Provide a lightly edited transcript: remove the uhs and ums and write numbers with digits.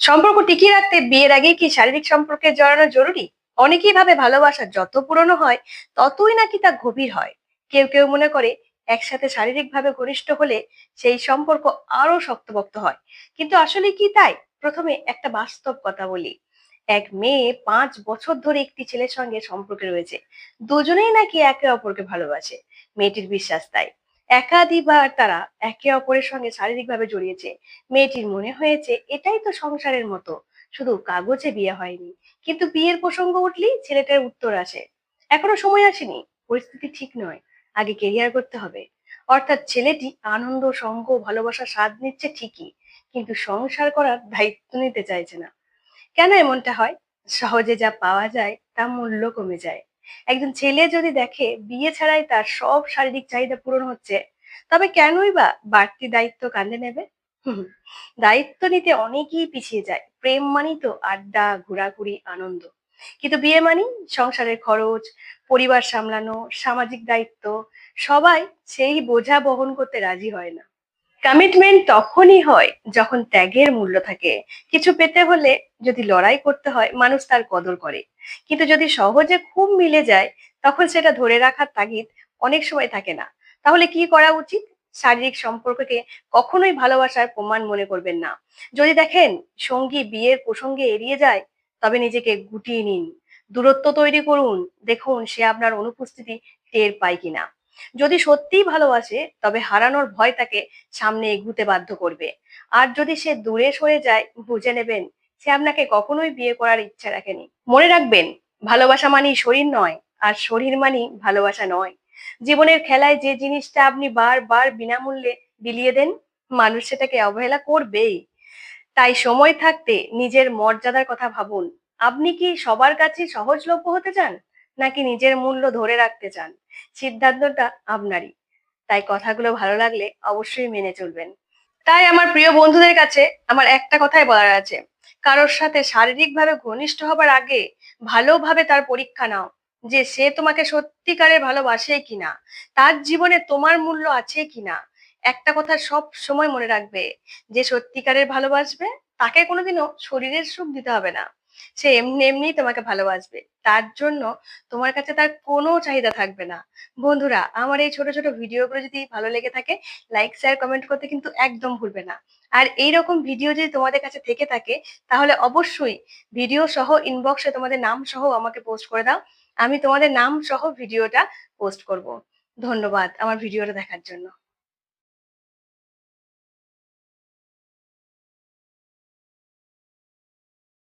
সম্পর্ক টিকিয়ে রাখতে বিয়ের আগে কি শারীরিক সম্পর্কে জড়ানো জরুরি? অনেকেই ভাবে ভালোবাসা যত পুরনো হয় ততই নাকি তা গভীর হয়। কেউ কেউ মনে করে একসাথে শারীরিকভাবে ঘনিষ্ঠ হলে সেই সম্পর্ক আরো শক্তপোক্ত হয়। কিন্তু আসলে কি তাই? প্রথমে একটা বাস্তব কথা বলি। এক মেয়ে 5 বছর ধরে একটি ছেলের সঙ্গে সম্পর্কে রয়েছে। দুজনেই নাকি একে অপরকে ভালোবাসে। মেয়েটির বিশ্বাস তাই। একাধিকবার তারা একে অপরের সঙ্গে শারীরিকভাবে জড়িয়েছে। মেয়েটির মনে হয়েছে এটাই তো সংসারের মতো, শুধু কাগজে বিয়ে হয়নি। কিন্তু বিয়ের প্রসঙ্গ উঠলেই ছেলেটার উত্তর আসে, এখনো সময় আসেনি, পরিস্থিতি ঠিক নয়, আগে কেরিয়ার করতে হবে। অর্থাৎ ছেলেটি আনন্দ, সঙ্গ, ভালোবাসার স্বাদ নিচ্ছে ঠিকই, কিন্তু সংসার করার দায়িত্ব নিতে চাইছে না। কেন এমনটা হয়? সহজে যা পাওয়া যায় তার মূল্য কমে যায়। একজন ছেলে যদি দেখে বিয়ে ছাড়াই তার সব শারীরিক চাহিদা পূরণ হচ্ছে, তবে কেনই বা বাড়তি দায়িত্ব কাঁধে নেবে? হুম, দায়িত্ব নিতে অনেকেই পিছিয়ে যায়। প্রেম মানেই তো আড্ডা, ঘোরাঘুরি, আনন্দ। কিন্তু বিয়ে মানেই সংসারের খরচ, পরিবার সামলানো, সামাজিক দায়িত্ব, সবাই সেই বোঝা বহন করতে রাজি হয় না। কমিটমেন্ট তখনই হয় যখন ত্যাগের মূল্য থাকে। কিছু পেতে হলে যদি লড়াই করতে হয়, মানুষ তার কদর করে। কিন্তু যদি সহজে খুব মিলে যায়, তখন সেটা ধরে রাখার তাগিদ অনেক সময় থাকে না। তাহলে কি করা উচিত? শারীরিক সম্পর্ককে কখনোই ভালোবাসার প্রমাণ মনে করবেন না। যদি দেখেন সঙ্গী বিয়ের প্রসঙ্গে এড়িয়ে যায়, তবে নিজেকে গুটিয়ে নিন, দূরত্ব তৈরি করুন, দেখুন সে আপনার অনুপস্থিতি টের পায় কিনা। যদি সত্যিই ভালোবাসে, তবে হারানোর ভয় তাকে সামনে এগুতে বাধ্য করবে। আর যদি সে দূরে সরে যায়, বুঝে নেবেন সে আপনাকে কখনোই বিয়ে করার ইচ্ছা রাখেনি। মনে রাখবেন, ভালোবাসা মানেই শরীর নয়, আর শরীর মানেই ভালোবাসা নয়। জীবনের খেলায় যে জিনিসটা আপনি বারবার বিনামূল্যে বিলিয়ে দেন, মানুষ সেটাকে অবহেলা করবেই। তাই সময় থাকতে নিজের মর্যাদার কথা ভাবুন। আপনি কি সবার কাছে সহজলভ্য হতে চান, নাকি নিজের মূল্য ধরে রাখতে চান? সিদ্ধান্তটা আপনারই। তাই কথাগুলো ভালো লাগলে অবশ্যই মেনে চলবেন। তাই আমার প্রিয় বন্ধুদের কাছে আমার একটা কথাই বলার আছে, কারোর সাথে শারীরিকভাবে ঘনিষ্ঠ হবার আগে ভালোভাবে তার পরীক্ষা নাও, যে সে তোমাকে সত্যিকারের ভালোবাসে কিনা, তার জীবনে তোমার মূল্য আছে কিনা। একটা কথা সব সময় মনে রাখবে, যে সত্যিকারের ভালোবাসবে তাকে কোনোদিনও শরীরের সুখ দিতে হবে না। সে এমনি এমনি তোমাকে ভালোবাসবে, তার জন্য তোমার কাছে তার কোনো চাহিদা থাকবে না। বন্ধুরা, আমার এই ছোট ছোট ভিডিওগুলো যদি ভালো লেগে থাকে, লাইক, শেয়ার, কমেন্ট করতে কিন্তু একদম ভুলবে না। আর এইরকম ভিডিও যদি তোমাদের কাছে থেকে থাকে, তাহলে অবশ্যই ভিডিও সহ ইনবক্সে তোমাদের নাম সহ আমাকে পোস্ট করে দাও। আমি তোমাদের নাম সহ ভিডিওটা পোস্ট করব। ধন্যবাদ আমার ভিডিওটা দেখার জন্য।